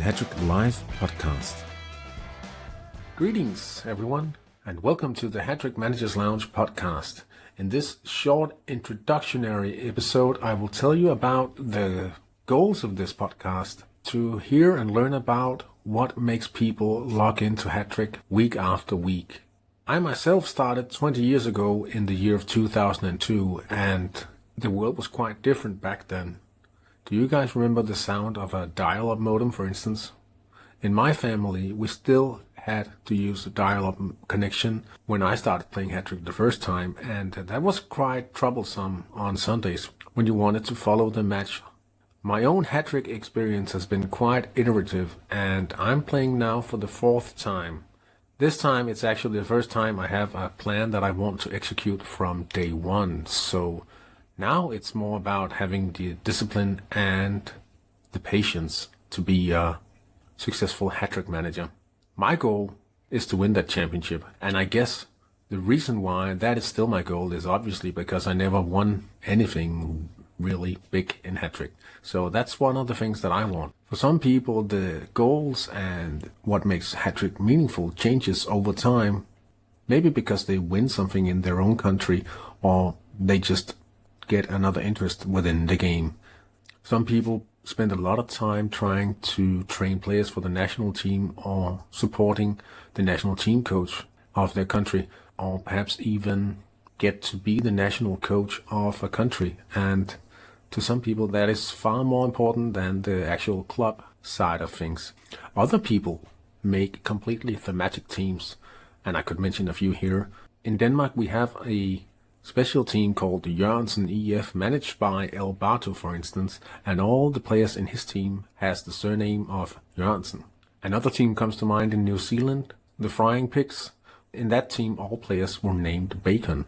Hattrick Life podcast. Greetings, everyone, and welcome to the Hattrick Managers Lounge podcast. In this short introductionary episode, I will tell you about the goals of this podcast, to hear and learn about what makes people log into Hattrick week after week. I myself started 20 years ago in the year of 2002, and the world was quite different back then. Do you guys remember the sound of a dial-up modem, for instance? In my family, we still had to use a dial-up connection when I started playing Hattrick the first time, and that was quite troublesome on Sundays when you wanted to follow the match. My own Hattrick experience has been quite iterative, and I'm playing now for the fourth time. This time it's actually the first time I have a plan that I want to execute from day one, so now it's more about having the discipline and the patience to be a successful Hattrick manager. My goal is to win that championship, and I guess the reason why that is still my goal is obviously because I never won anything really big in Hattrick. So that's one of the things that I want. For some people, the goals and what makes Hattrick meaningful changes over time, maybe because they win something in their own country or they just get another interest within the game. Some people spend a lot of time trying to train players for the national team or supporting the national team coach of their country, or perhaps even get to be the national coach of a country. And to some people that is far more important than the actual club side of things. Other people make completely thematic teams, and I could mention a few here. In Denmark we have a special team called the Jørgensen EF, managed by El Bato, for instance, and all the players in his team has the surname of Jørgensen. Another team comes to mind in New Zealand, the Frying Pigs. In that team all players were named Bacon.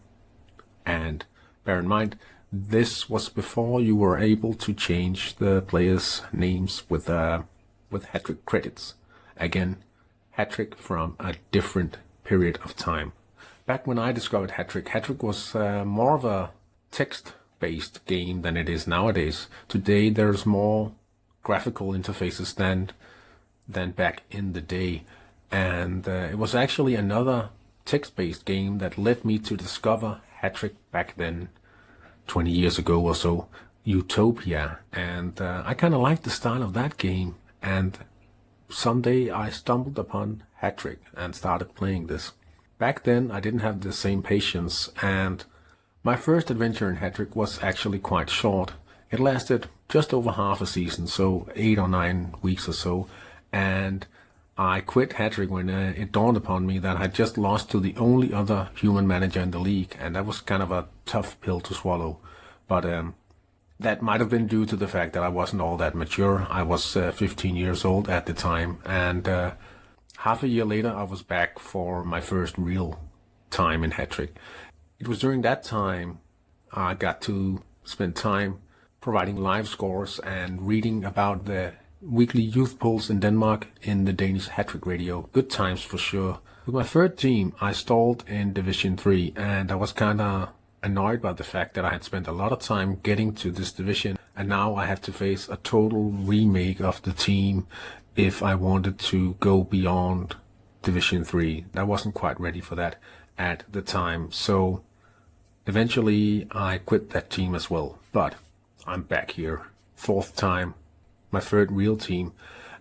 And bear in mind, this was before you were able to change the players' names with Hattrick credits. Again, Hattrick from a different period of time. Back when I discovered Hattrick was more of a text-based game than it is nowadays. Today there's more graphical interfaces than back in the day. And it was actually another text-based game that led me to discover Hattrick back then, 20 years ago or so, Utopia. And I kind of liked the style of that game. And someday I stumbled upon Hattrick and started playing this. Back then I didn't have the same patience, and my first adventure in Hattrick was actually quite short. It lasted just over half a season, so 8 or 9 weeks or so, and I quit Hattrick when it dawned upon me that I just lost to the only other human manager in the league, and that was kind of a tough pill to swallow. But that might have been due to the fact that I wasn't all that mature. I was 15 years old at the time, and half a year later I was back for my first real time in Hattrick. It was during that time I got to spend time providing live scores and reading about the weekly youth polls in Denmark in the Danish Hattrick radio. Good times for sure. With my third team I stalled in Division 3, and I was kinda annoyed by the fact that I had spent a lot of time getting to this division, and now I had to face a total remake of the team if I wanted to go beyond Division 3. I wasn't quite ready for that at the time, so eventually I quit that team as well. But I'm back here, fourth time, my third real team,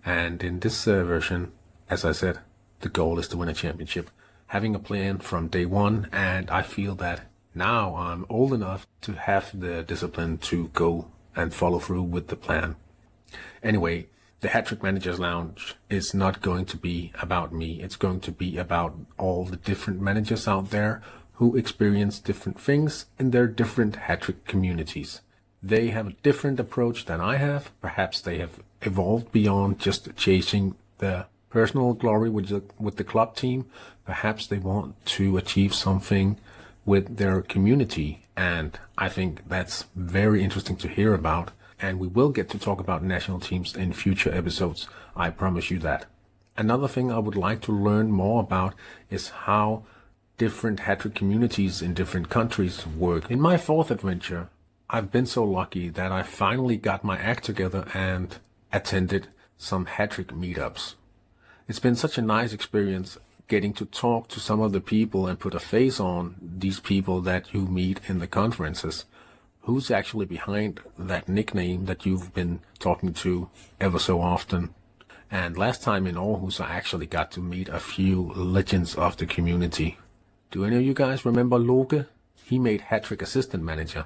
and in this version, as I said, the goal is to win a championship. Having a plan from day one, and I feel that now I'm old enough to have the discipline to go and follow through with the plan. Anyway, the Hattrick Managers Lounge is not going to be about me. It's going to be about all the different managers out there who experience different things in their different Hattrick communities. They have a different approach than I have. Perhaps they have evolved beyond just chasing the personal glory with the club team. Perhaps they want to achieve something with their community, and I think that's very interesting to hear about. And we will get to talk about national teams in future episodes, I promise you that. Another thing I would like to learn more about is how different Hattrick communities in different countries work. In my fourth adventure, I've been so lucky that I finally got my act together and attended some Hattrick meetups. It's been such a nice experience getting to talk to some of the people and put a face on these people that you meet in the conferences. Who's actually behind that nickname that you've been talking to ever so often? And last time in Aarhus, I actually got to meet a few legends of the community. Do any of you guys remember Loke? He made Hattrick Assistant Manager.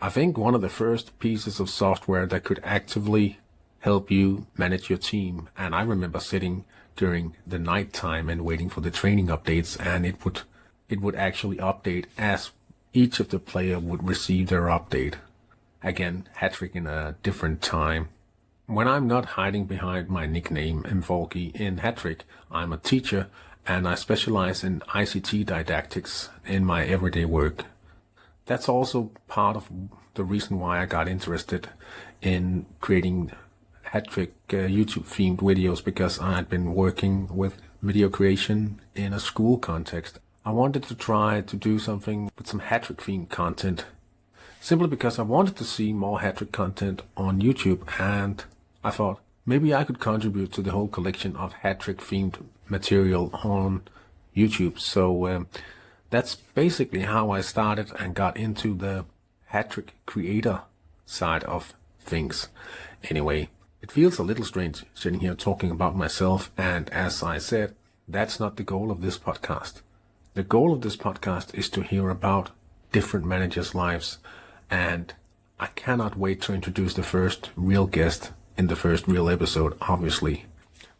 I think one of the first pieces of software that could actively help you manage your team. And I remember sitting during the night time and waiting for the training updates, and it would actually update as each of the player would receive their update. Again, Hattrick in a different time. When I'm not hiding behind my nickname Mvolki in Hattrick, I'm a teacher and I specialize in ICT didactics in my everyday work. That's also part of the reason why I got interested in creating Hattrick YouTube themed videos, because I had been working with video creation in a school context. I wanted to try to do something with some Hattrick themed content, simply because I wanted to see more Hattrick content on YouTube, and I thought maybe I could contribute to the whole collection of Hattrick themed material on YouTube. So that's basically how I started and got into the Hattrick creator side of things. Anyway, it feels a little strange sitting here talking about myself, and as I said, that's not the goal of this podcast. The goal of this podcast is to hear about different managers' lives, and I cannot wait to introduce the first real guest in the first real episode, obviously.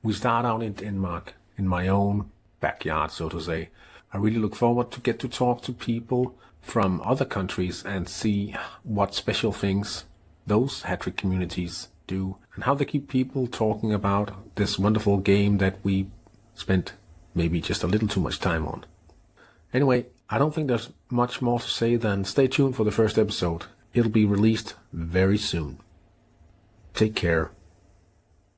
We start out in Denmark, in my own backyard, so to say. I really look forward to get to talk to people from other countries and see what special things those Hattrick communities do and how they keep people talking about this wonderful game that we spent maybe just a little too much time on. Anyway, I don't think there's much more to say than stay tuned for the first episode. It'll be released very soon. Take care.